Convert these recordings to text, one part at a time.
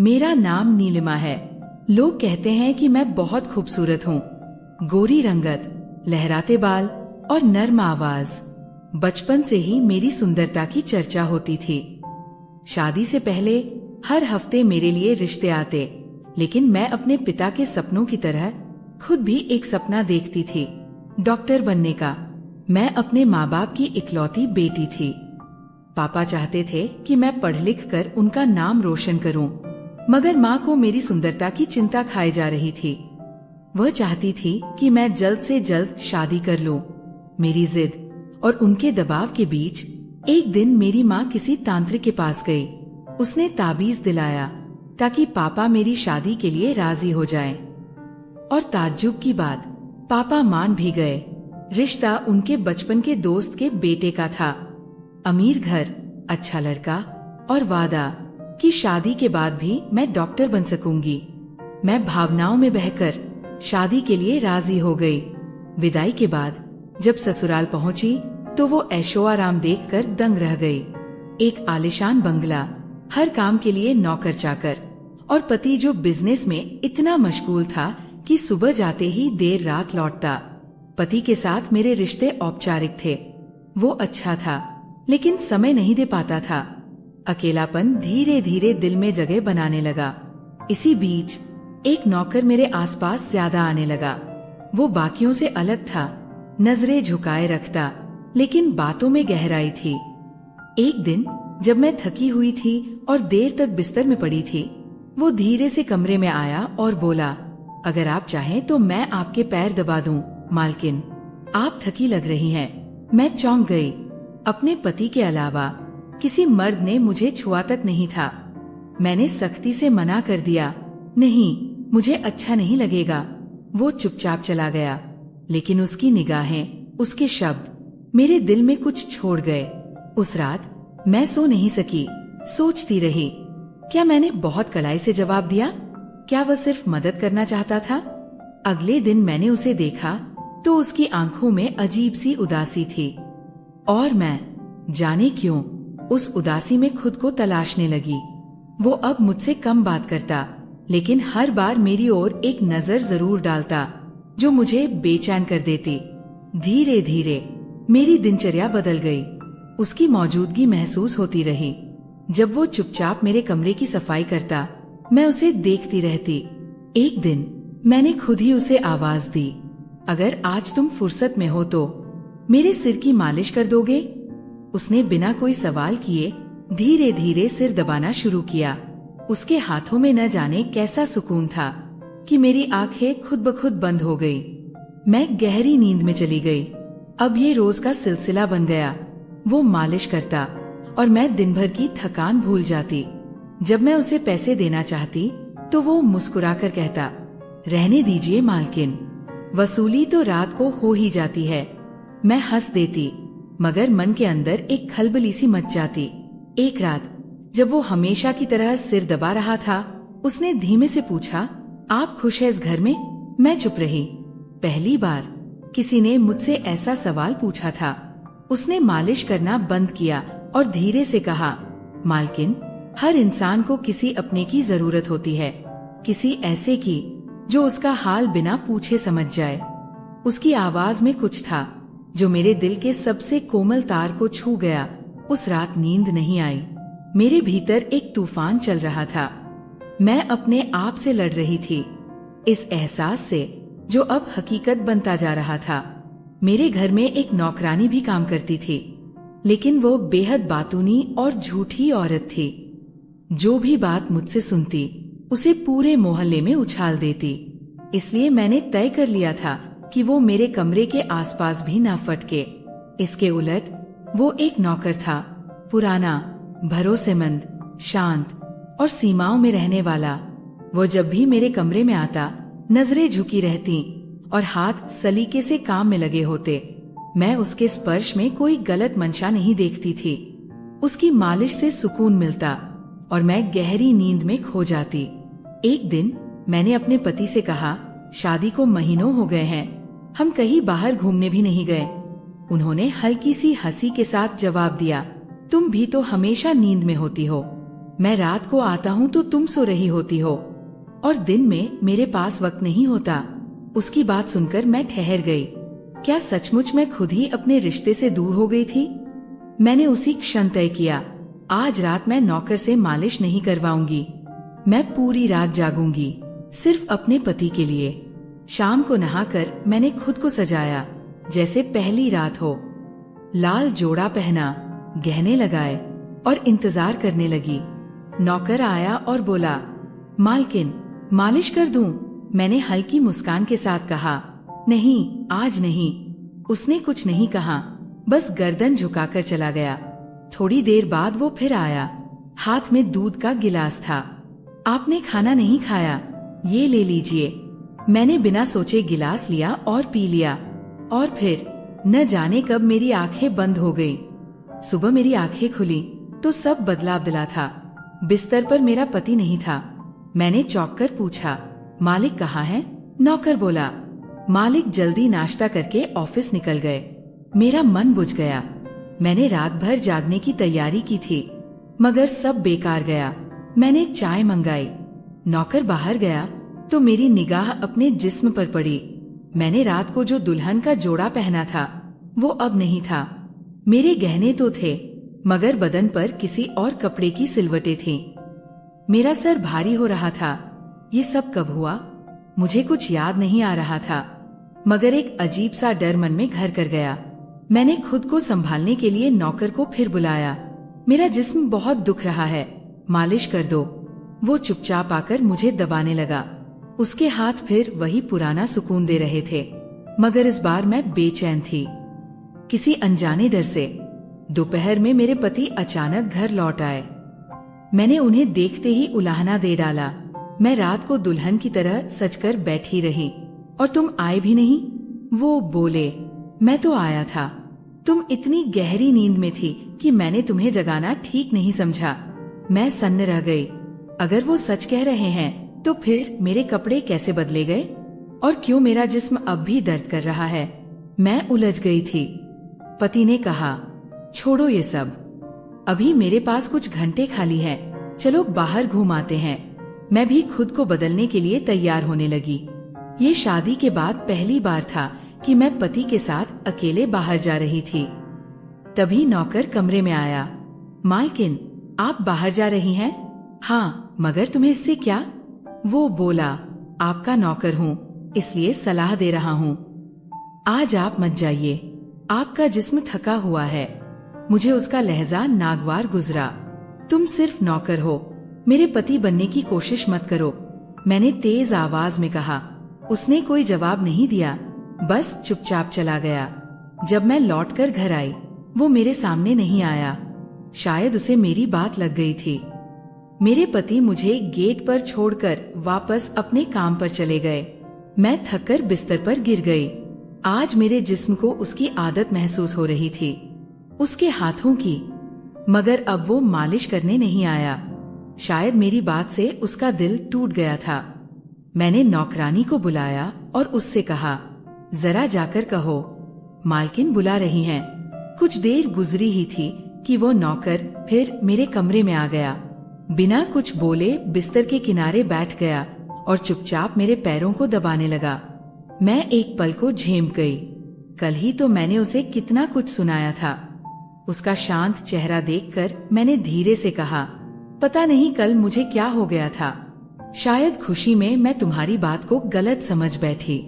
मेरा नाम नीलिमा है। लोग कहते हैं कि मैं बहुत खूबसूरत हूँ। गोरी रंगत, लहराते बाल और नर्म आवाज। बचपन से ही मेरी सुंदरता की चर्चा होती थी। शादी से पहले हर हफ्ते मेरे लिए रिश्ते आते, लेकिन मैं अपने पिता के सपनों की तरह खुद भी एक सपना देखती थी, डॉक्टर बनने का। मैं अपने माँ बाप की इकलौती बेटी थी। पापा चाहते थे कि मैं पढ़ लिख कर उनका नाम रोशन करूं, मगर माँ को मेरी सुंदरता की चिंता खाई जा रही थी। वह चाहती थी कि मैं जल्द से जल्द शादी कर लूं। मेरी जिद और उनके दबाव के बीच एक दिन मेरी माँ किसी तांत्रिक के पास गई। उसने ताबीज दिलाया ताकि पापा मेरी शादी के लिए राजी हो जाएं। और ताज्जुब की बात, पापा मान भी गए। रिश्ता उनके बचपन के दोस्त के बेटे का था। अमीर घर, अच्छा लड़का और वादा कि शादी के बाद भी मैं डॉक्टर बन सकूंगी। मैं भावनाओं में बहकर शादी के लिए राजी हो गई। विदाई के बाद जब ससुराल पहुंची तो वो ऐशो आराम देखकर दंग रह गई। एक आलिशान बंगला, हर काम के लिए नौकर चाकर, और पति जो बिजनेस में इतना मशगूल था कि सुबह जाते ही देर रात लौटता। पति के साथ मेरे रिश्ते औपचारिक थे। वो अच्छा था, लेकिन समय नहीं दे पाता था। अकेलापन धीरे धीरे दिल में जगह बनाने लगा। इसी बीच एक नौकर मेरे आसपास ज्यादा आने लगा। वो बाकियों से अलग था, नजरें झुकाए रखता, लेकिन बातों में गहराई थी। एक दिन जब मैं थकी हुई थी और देर तक बिस्तर में पड़ी थी, वो धीरे से कमरे में आया और बोला, अगर आप चाहें तो मैं आपके पैर दबा दूं, मालकिन। आप थकी लग रही हैं। मैं चौंक गई। अपने पति के अलावा किसी मर्द ने मुझे छुआ तक नहीं था। मैंने सख्ती से मना कर दिया, नहीं, मुझे अच्छा नहीं लगेगा। वो चुपचाप चला गया, लेकिन उसकी निगाहें, उसके शब्द मेरे दिल में कुछ छोड़ गए। उस रात मैं सो नहीं सकी, सोचती रही, क्या मैंने बहुत कड़ाई से जवाब दिया? क्या वह सिर्फ मदद करना चाहता था? अगले दिन मैंने उसे देखा तो उसकी आंखों में अजीब सी उदासी थी, और मैं जाने क्यों उस उदासी में खुद को तलाशने लगी। वो अब मुझसे कम बात करता, लेकिन हर बार मेरी ओर एक नजर जरूर डालता जो मुझे बेचैन कर देती। धीरे धीरे मेरी दिनचर्या बदल गई। उसकी मौजूदगी महसूस होती रही। जब वो चुपचाप मेरे कमरे की सफाई करता, मैं उसे देखती रहती। एक दिन मैंने खुद ही उसे आवाज दी, अगर आज तुम फुर्सत में हो तो मेरे सिर की मालिश कर दोगे? उसने बिना कोई सवाल किए धीरे धीरे सिर दबाना शुरू किया। उसके हाथों में न जाने कैसा सुकून था कि मेरी आंखें खुद ब खुद बंद हो गई। मैं गहरी नींद में चली गई। अब ये रोज का सिलसिला बन गया। वो मालिश करता और मैं दिन भर की थकान भूल जाती। जब मैं उसे पैसे देना चाहती तो वो मुस्कुराकर कहता, रहने दीजिए मालकिन, वसूली तो रात को हो ही जाती है। मैं हंस देती, मगर मन के अंदर एक खलबली सी मच जाती। एक रात जब वो हमेशा की तरह सिर दबा रहा था, उसने धीमे से पूछा, आप खुश हैं इस घर में? मैं चुप रही। पहली बार किसी ने मुझसे ऐसा सवाल पूछा था। उसने मालिश करना बंद किया और धीरे से कहा, मालकिन, हर इंसान को किसी अपने की जरूरत होती है, किसी ऐसे की जो उसका हाल बिना पूछे समझ जाए। उसकी आवाज में कुछ था जो मेरे दिल के सबसे कोमल तार को छू गया। उस रात नींद नहीं आई। मेरे भीतर एक तूफान चल रहा था। मैं अपने आप से लड़ रही थी, इस एहसास से जो अब हकीकत बनता जा रहा था। मेरे घर में एक नौकरानी भी काम करती थी, लेकिन वो बेहद बातूनी और झूठी औरत थी। जो भी बात मुझसे सुनती उसे पूरे मोहल्ले में उछाल देती। इसलिए मैंने तय कर लिया था कि वो मेरे कमरे के आसपास भी ना फटके। इसके उलट वो एक नौकर था, पुराना, भरोसेमंद, शांत और सीमाओं में रहने वाला। वो जब भी मेरे कमरे में आता, नजरें झुकी रहती और हाथ सलीके से काम में लगे होते। मैं उसके स्पर्श में कोई गलत मंशा नहीं देखती थी। उसकी मालिश से सुकून मिलता और मैं गहरी नींद में खो जाती। एक दिन मैंने अपने पति से कहा, शादी को महीनों हो गए हैं, हम कहीं बाहर घूमने भी नहीं गए। उन्होंने हल्की सी हंसी के साथ जवाब दिया, तुम भी तो हमेशा नींद में होती हो। मैं रात को आता हूँ तो तुम सो रही होती हो और दिन में मेरे पास वक्त नहीं होता। उसकी बात सुनकर मैं ठहर गई। क्या सचमुच मैं खुद ही अपने रिश्ते से दूर हो गई थी? मैंने उसी क्षण तय किया, आज रात मैं नौकर से मालिश नहीं करवाऊंगी। मैं पूरी रात जागूंगी, सिर्फ अपने पति के लिए। शाम को नहाकर मैंने खुद को सजाया जैसे पहली रात हो। लाल जोड़ा पहना, गहने लगाए और इंतजार करने लगी। नौकर आया और बोला, मालकिन मालिश कर दूं? मैंने हल्की मुस्कान के साथ कहा, नहीं आज नहीं। उसने कुछ नहीं कहा, बस गर्दन झुकाकर चला गया। थोड़ी देर बाद वो फिर आया, हाथ में दूध का गिलास था। आपने खाना नहीं खाया, ये ले लीजिए। मैंने बिना सोचे गिलास लिया और पी लिया और फिर न जाने कब मेरी आंखें बंद हो गई। सुबह मेरी आंखें खुली तो सब बदलाव था। बिस्तर पर मेरा पति नहीं था। मैंने चौंक कर पूछा, मालिक कहाँ है? नौकर बोला, मालिक जल्दी नाश्ता करके ऑफिस निकल गए। मेरा मन बुझ गया। मैंने रात भर जागने की तैयारी की थी, मगर सब बेकार गया। मैंने चाय मंगाई। नौकर बाहर गया तो मेरी निगाह अपने जिस्म पर पड़ी। मैंने रात को जो दुल्हन का जोड़ा पहना था वो अब नहीं था। मेरे गहने तो थे, मगर बदन पर किसी और कपड़े की सिलवटें थीं। मेरा सर भारी हो रहा था। ये सब कब हुआ? मुझे कुछ याद नहीं आ रहा था, मगर एक अजीब सा डर मन में घर कर गया। मैंने खुद को संभालने के लिए नौकर को फिर बुलाया। मेरा जिस्म बहुत दुख रहा है, मालिश कर दो। वो चुपचाप आकर मुझे दबाने लगा। उसके हाथ फिर वही पुराना सुकून दे रहे थे, मगर इस बार मैं बेचैन थी, किसी अनजाने डर से। दोपहर में मेरे पति अचानक घर लौट आए। मैंने उन्हें देखते ही उलाहना दे डाला। मैं रात को दुल्हन की तरह सजकर बैठी रही और तुम आए भी नहीं। वो बोले, मैं तो आया था, तुम इतनी गहरी नींद में थी कि मैंने तुम्हें जगाना ठीक नहीं समझा। मैं सन्न रह गई। अगर वो सच कह रहे हैं तो फिर मेरे कपड़े कैसे बदले गए और क्यों मेरा जिस्म अब भी दर्द कर रहा है? मैं उलझ गई थी। पति ने कहा, छोड़ो ये सब, अभी मेरे पास कुछ घंटे खाली हैं, चलो बाहर घूम आते हैं। मैं भी खुद को बदलने के लिए तैयार होने लगी। ये शादी के बाद पहली बार था कि मैं पति के साथ अकेले बाहर जा रही थी। तभी नौकर कमरे में आया। मालकिन, आप बाहर जा रही हैं? हाँ, मगर तुम्हें इससे क्या? वो बोला, आपका नौकर हूँ, इसलिए सलाह दे रहा हूँ। आज आप मत जाइए, आपका जिस्म थका हुआ है। मुझे उसका लहजा नागवार गुजरा। तुम सिर्फ नौकर हो, मेरे पति बनने की कोशिश मत करो, मैंने तेज आवाज में कहा। उसने कोई जवाब नहीं दिया, बस चुपचाप चला गया। जब मैं लौटकर घर आई, वो मेरे सामने नहीं आया। शायद उसे मेरी बात लग गई थी। मेरे पति मुझे गेट पर छोड़कर वापस अपने काम पर चले गए। मैं थककर बिस्तर पर गिर गई। आज मेरे जिस्म को उसकी आदत महसूस हो रही थी, उसके हाथों की, मगर अब वो मालिश करने नहीं आया। शायद मेरी बात से उसका दिल टूट गया था। मैंने नौकरानी को बुलाया और उससे कहा, जरा जाकर कहो, मालकिन बुला रही हैं। कुछ देर गुजरी ही थी कि वो नौकर फिर मेरे कमरे में आ गया। बिना कुछ बोले बिस्तर के किनारे बैठ गया और चुपचाप मेरे पैरों को दबाने लगा। मैं एक पल को झेम गई। कल ही तो मैंने उसे कितना कुछ सुनाया था। उसका शांत चेहरा देखकर मैंने धीरे से कहा, पता नहीं कल मुझे क्या हो गया था। शायद खुशी में मैं तुम्हारी बात को गलत समझ बैठी।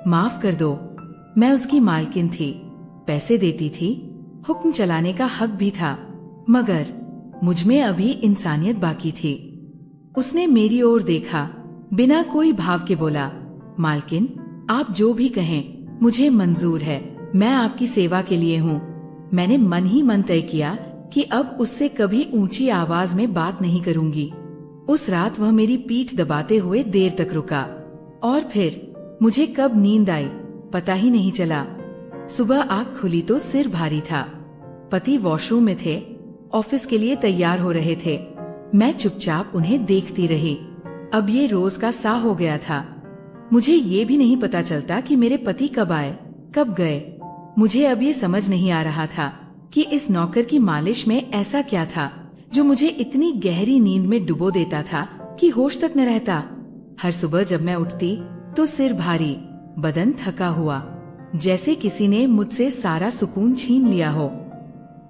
माफ कर दो। मैं उसकी मालकिन थी, पैसे देती थी, हुक्म चलाने का हक भी था, मगर मुझमें अभी इंसानियत बाकी थी। उसने मेरी ओर देखा, बिना कोई भाव के बोला, मालकिन, आप जो भी कहें मुझे मंजूर है, मैं आपकी सेवा के लिए हूँ। मैंने मन ही मन तय किया कि अब उससे कभी ऊंची आवाज में बात नहीं करूंगी। उस रात वह मेरी पीठ दबाते हुए देर तक रुका और फिर मुझे कब नींद आई पता ही नहीं चला। सुबह आँख खुली तो सिर भारी था। पति वॉशरूम में थे, ऑफिस के लिए तैयार हो रहे थे। मैं चुपचाप उन्हें देखती रही। अब ये रोज का सा हो गया था। मुझे ये भी नहीं पता चलता कि मेरे पति कब आए कब गए। मुझे अब ये समझ नहीं आ रहा था कि इस नौकर की मालिश में ऐसा क्या था जो मुझे इतनी गहरी नींद में डुबो देता था कि होश तक न रहता। हर सुबह जब मैं उठती तो सिर भारी, बदन थका हुआ, जैसे किसी ने मुझसे सारा सुकून छीन लिया हो।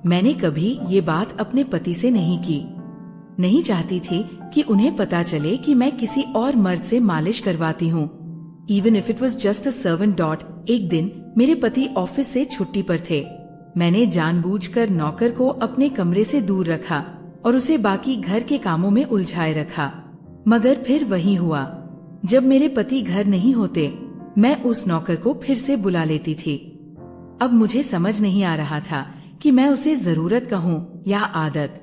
मैंने कभी ये बात अपने पति से नहीं की। नहीं चाहती थी कि उन्हें पता चले कि मैं किसी और मर्द से मालिश करवाती हूँ। Even if it was just a servant dot। एक दिन मेरे पति ऑफिस से छुट्टी पर थे। मैंने जानबूझकर नौकर को अपने कमरे से दूर रखा और उसे बाकी घर के कामों में उलझाए रखा। मगर फिर वही हुआ, जब मेरे पति घर नहीं होते मैं उस नौकर को फिर से बुला लेती थी। अब मुझे समझ नहीं आ रहा था कि मैं उसे जरूरत कहूँ या आदत।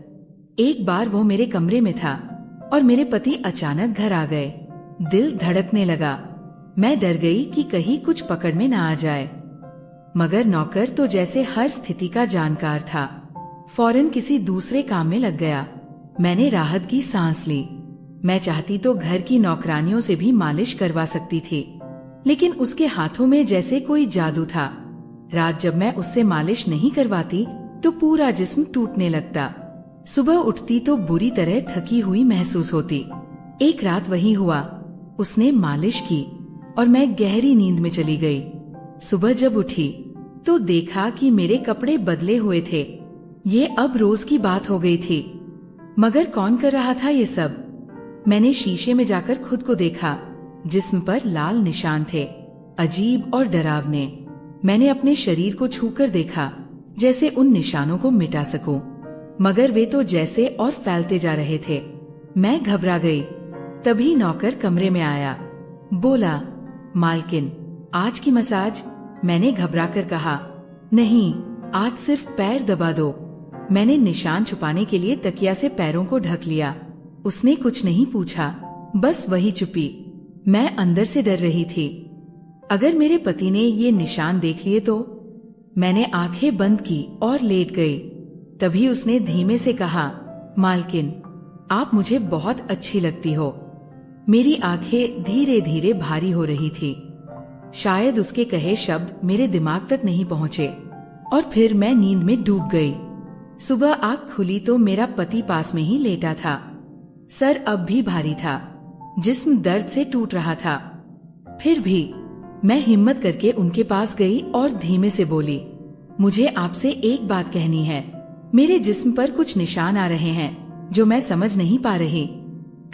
एक बार वो मेरे कमरे में था और मेरे पति अचानक घर आ गए। दिल धड़कने लगा। मैं डर गई कि कहीं कुछ पकड़ में ना आ जाए। मगर नौकर तो जैसे हर स्थिति का जानकार था, फौरन किसी दूसरे काम में लग गया। मैंने राहत की सांस ली। मैं चाहती तो घर की नौकरानियों से भी मालिश करवा सकती थी, लेकिन उसके हाथों में जैसे कोई जादू था। रात जब मैं उससे मालिश नहीं करवाती तो पूरा जिस्म टूटने लगता। सुबह उठती तो बुरी तरह थकी हुई महसूस होती। एक रात वही हुआ, उसने मालिश की और मैं गहरी नींद में चली गई। सुबह जब उठी तो देखा कि मेरे कपड़े बदले हुए थे। ये अब रोज की बात हो गई थी। मगर कौन कर रहा था ये सब? मैंने शीशे में जाकर खुद को देखा। जिस्म पर लाल निशान थे, अजीब और डरावने। मैंने अपने शरीर को छूकर देखा, जैसे उन निशानों को मिटा सकूं, मगर वे तो जैसे और फैलते जा रहे थे। मैं घबरा गई। तभी नौकर कमरे में आया। बोला, मालकिन, आज की मसाज? मैंने घबराकर कहा, नहीं, आज सिर्फ पैर दबा दो। मैंने निशान छुपाने के लिए तकिया से पैरों को ढक लिया। उसने कुछ नहीं पूछा, बस वही चुप्पी। मैं अंदर से डर रही थी, अगर मेरे पति ने ये निशान देख लिए तो। मैंने आंखें बंद की और लेट गई। तभी उसने धीमे से कहा, मालकिन, आप मुझे बहुत अच्छी लगती हो। मेरी आंखें धीरे धीरे भारी हो रही थी। शायद उसके कहे शब्द मेरे दिमाग तक नहीं पहुँचे और फिर मैं नींद में डूब गई। सुबह आँख खुली तो मेरा पति पास में ही लेटा था। सर अब भी भारी था, जिस्म दर्द से टूट रहा था। फिर भी मैं हिम्मत करके उनके पास गई और धीमे से बोली, मुझे आपसे एक बात कहनी है। मेरे जिस्म पर कुछ निशान आ रहे हैं जो मैं समझ नहीं पा रही।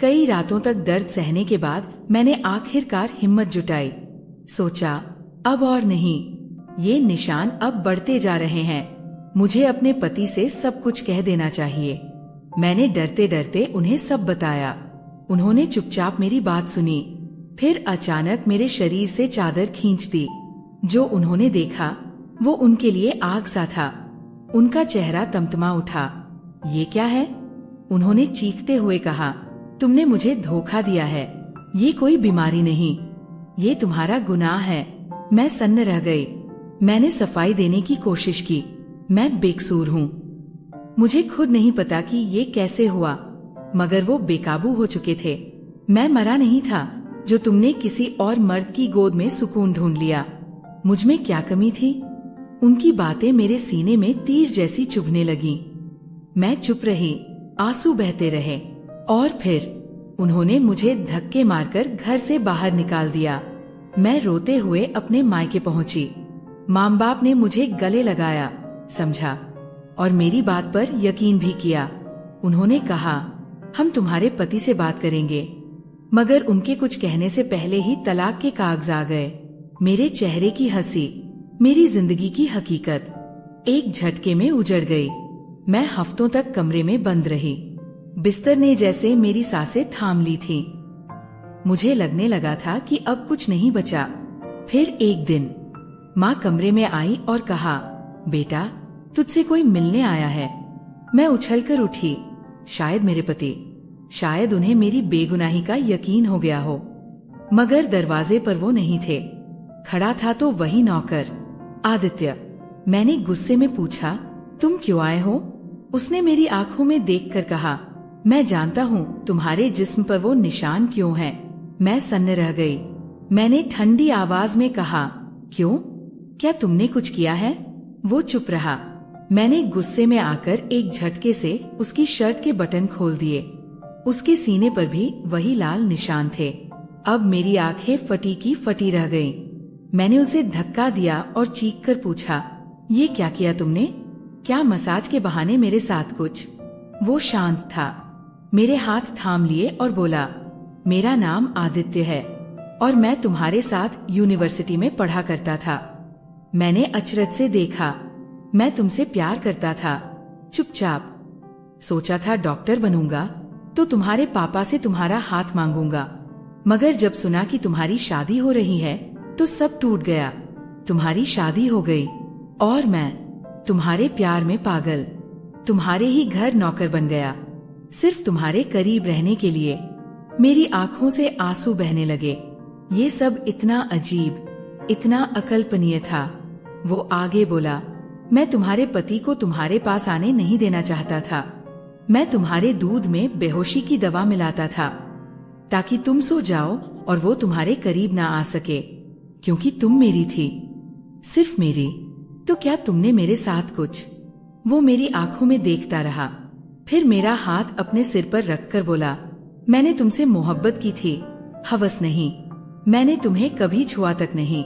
कई रातों तक दर्द सहने के बाद मैंने आखिरकार हिम्मत जुटाई। सोचा, अब और नहीं, ये निशान अब बढ़ते जा रहे हैं। मुझे अपने पति से सब कुछ कह देना चाहिए। मैंने डरते डरते उन्हें सब बताया। उन्होंने चुपचाप मेरी बात सुनी। फिर अचानक मेरे शरीर से चादर खींच दी। जो उन्होंने देखा वो उनके लिए आग सा था। उनका चेहरा तमतमा उठा। ये क्या है? उन्होंने चीखते हुए कहा, तुमने मुझे धोखा दिया है। ये कोई बीमारी नहीं, ये तुम्हारा गुनाह है। मैं सन्न रह गई। मैंने सफाई देने की कोशिश की। मैं बेकसूर हूँ। मुझे खुद नहीं पता कि ये कैसे हुआ, मगर वो बेकाबू हो चुके थे। मैं मरा नहीं था जो तुमने किसी और मर्द की गोद में सुकून ढूंढ लिया। मुझ में क्या कमी थी? उनकी बातें मेरे सीने में तीर जैसी चुभने लगी। मैं चुप रही, आंसू बहते रहे और फिर उन्होंने मुझे धक्के मारकर घर से बाहर निकाल दिया। मैं रोते हुए अपने मायके पहुंची। माँ बाप ने मुझे गले लगाया, समझा और मेरी बात पर यकीन भी किया। उन्होंने कहा, हम तुम्हारे पति से बात करेंगे। मगर उनके कुछ कहने से पहले ही तलाक के कागज आ गए। मेरे चेहरे की हंसी, मेरी जिंदगी की हकीकत एक झटके में उजड़ गई। मैं हफ्तों तक कमरे में बंद रही। बिस्तर ने जैसे मेरी सांसें थाम ली थी। मुझे लगने लगा था कि अब कुछ नहीं बचा। फिर एक दिन माँ कमरे में आई और कहा, बेटा, तुझसे कोई मिलने आया है। मैं उछलकर उठी। शायद मेरे पति, शायद उन्हें मेरी बेगुनाही का यकीन हो गया हो। मगर दरवाजे पर वो नहीं थे। खड़ा था तो वही नौकर, आदित्य। मैंने गुस्से में पूछा, तुम क्यों आए हो? उसने मेरी आंखों में देखकर कहा, मैं जानता हूँ तुम्हारे जिस्म पर वो निशान क्यों हैं। मैं सन्न रह गई। मैंने ठंडी आवाज में कहा, क्यों? क्या तुमने कुछ किया है? वो चुप रहा। मैंने गुस्से में आकर एक झटके से उसकी शर्ट के बटन खोल दिए। उसके सीने पर भी वही लाल निशान थे। अब मेरी आंखें फटी की फटी रह गईं। मैंने उसे धक्का दिया और चीख कर पूछा, ये क्या किया तुमने? क्या मसाज के बहाने मेरे साथ कुछ? वो शांत था, मेरे हाथ थाम लिए और बोला, मेरा नाम आदित्य है और मैं तुम्हारे साथ यूनिवर्सिटी में पढ़ा करता था। मैंने अचरज से देखा, मैं तुमसे प्यार करता था। चुपचाप। सोचा था डॉक्टर बनूंगा तो तुम्हारे पापा से तुम्हारा हाथ मांगूंगा, मगर जब सुना कि तुम्हारी शादी हो रही है तो सब टूट गया। तुम्हारी शादी हो गई और मैं तुम्हारे प्यार में पागल, तुम्हारे ही घर नौकर बन गया, सिर्फ तुम्हारे करीब रहने के लिए। मेरी आंखों से आंसू बहने लगे। ये सब इतना अजीब, इतना अकल्पनीय था। वो आगे बोला, मैं तुम्हारे पति को तुम्हारे पास आने नहीं देना चाहता था। मैं तुम्हारे दूध में बेहोशी की दवा मिलाता था ताकि तुम सो जाओ और वो तुम्हारे करीब ना आ सके, क्योंकि तुम मेरी थी, सिर्फ मेरी। तो क्या तुमने मेरे साथ कुछ? वो मेरी आंखों में देखता रहा, फिर मेरा हाथ अपने सिर पर रखकर बोला, मैंने तुमसे मोहब्बत की थी, हवस नहीं। मैंने तुम्हें कभी छुआ तक नहीं,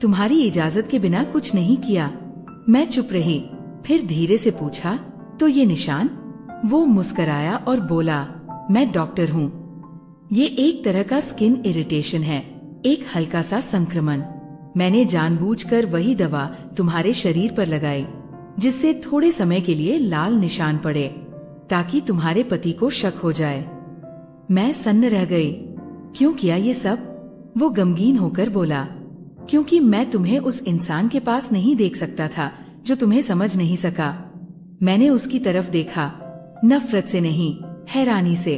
तुम्हारी इजाजत के बिना कुछ नहीं किया। मैं चुप रही, फिर धीरे से पूछा, तो ये निशान? वो मुस्कराया और बोला, मैं डॉक्टर हूँ। ये एक तरह का स्किन इरिटेशन है, एक हल्का सा संक्रमण। मैंने जानबूझकर वही दवा तुम्हारे शरीर पर लगाई जिससे थोड़े समय के लिए लाल निशान पड़े, ताकि तुम्हारे पति को शक हो जाए। मैं सन्न रह गई। क्यों किया ये सब? वो गमगीन होकर बोला, क्योंकि मैं तुम्हें उस इंसान के पास नहीं देख सकता था जो तुम्हें समझ नहीं सका। मैंने उसकी तरफ देखा, नफरत से नहीं, हैरानी से।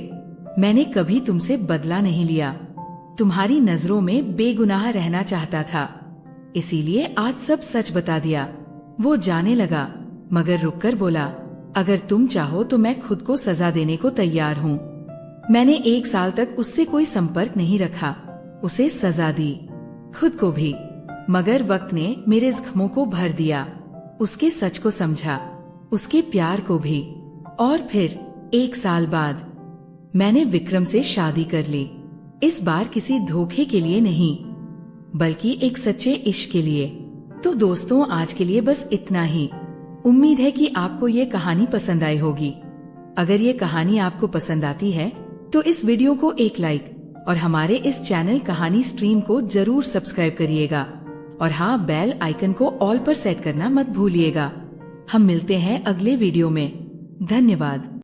मैंने कभी तुमसे बदला नहीं लिया, तुम्हारी नजरों में बेगुनाह रहना चाहता था, इसीलिए आज सब सच बता दिया। वो जाने लगा, मगर रुककर बोला, अगर तुम चाहो तो मैं खुद को सजा देने को तैयार हूँ। मैंने 1 साल तक उससे कोई संपर्क नहीं रखा, उसे सजा दी, खुद को भी। मगर वक्त ने मेरे जख्मों को भर दिया, उसके सच को समझा, उसके प्यार को भी। और फिर 1 साल बाद मैंने विक्रम से शादी कर ली। इस बार किसी धोखे के लिए नहीं, बल्कि एक सच्चे इश्क के लिए। तो दोस्तों, आज के लिए बस इतना ही। उम्मीद है कि आपको ये कहानी पसंद आई होगी। अगर ये कहानी आपको पसंद आती है तो इस वीडियो को एक लाइक और हमारे इस चैनल कहानी स्ट्रीम को जरूर सब्सक्राइब करिएगा। और हाँ, बेल आइकन को ऑल पर सेट करना मत भूलिएगा। हम मिलते हैं अगले वीडियो में। धन्यवाद।